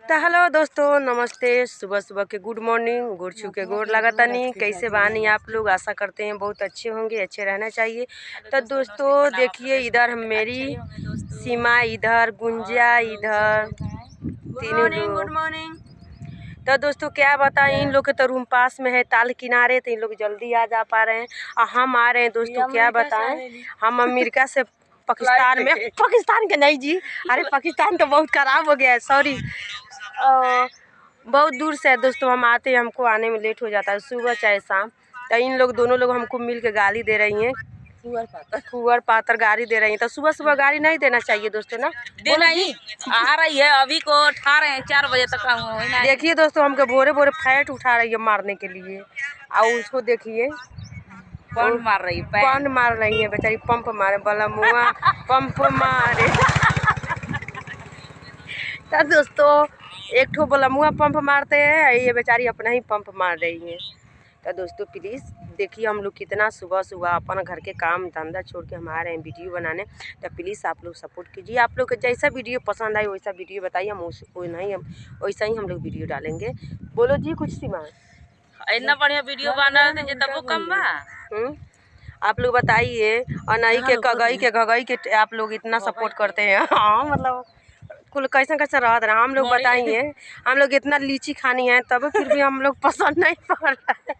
तो हेलो दोस्तों, नमस्ते। सुबह सुबह के गुड मॉर्निंग, गुड़ छू के गोड़ लगातानी। कैसे बानी आप लोग? आशा करते हैं बहुत अच्छे होंगे, अच्छे रहना चाहिए। तो दोस्तों देखिए, इधर मेरी सीमा, इधर गुंजिया, इधर तीनों लोग। Good morning. तो दोस्तों क्या बताएं, इन लोग के तो रूम पास में है, ताल किनारे, तो इन लोग जल्दी आ जा पा रहे हैं और हम आ रहे हैं। दोस्तों क्या बताएं, हम अमेरिका से पाकिस्तान में, पाकिस्तान के नहीं जी, अरे पाकिस्तान तो बहुत खराब हो गया है, सॉरी। बहुत दूर से है दोस्तों, हम आते हैं, हमको आने में लेट हो जाता है, सुबह चाहे शाम। तो इन लोग दोनों लोग हमको मिल के गाली दे रही हैं, कुंवर पातर गाड़ी दे रही हैं। तो सुबह सुबह गाड़ी नहीं देना चाहिए दोस्तों ना, देना ही आ रही है। अभी को उठा रहे हैं 4 बजे तक। देखिए दोस्तों, हमको बोरे बोरे फैट उठा रही है मारने के लिए, और उसको देखिए पंप मार रही है, पंप मार रही है बेचारी, पंप मारे वाला मुआ पंप मारे। तो दोस्तों एक ठो बोला मुआ पंप मारते हैं, ये बेचारी अपना ही पंप मार रही है। तो दोस्तों प्लीज़ देखिए, हम लोग कितना सुबह सुबह अपन घर के काम धंधा छोड़ के हम आ रहे हैं वीडियो बनाने। तो प्लीज़ आप लोग सपोर्ट कीजिए। आप लोग को जैसा वीडियो पसंद आए वैसा वीडियो बताइए, हम वैसा ही हम लोग वीडियो डालेंगे। बोलो जी कुछ सीमा। इतना बढ़िया वीडियो बना रहे थे तब वो कम बा। आप लोग बताइए, और नहीं के गगई के आप लोग इतना सपोर्ट करते हैं। हाँ मतलब कुल कैसा कैसा रह रहा, हम लोग बताइए। हम लोग इतना लीची खानी है तब फिर भी हम लोग पसंद नहीं पड़ रहा है।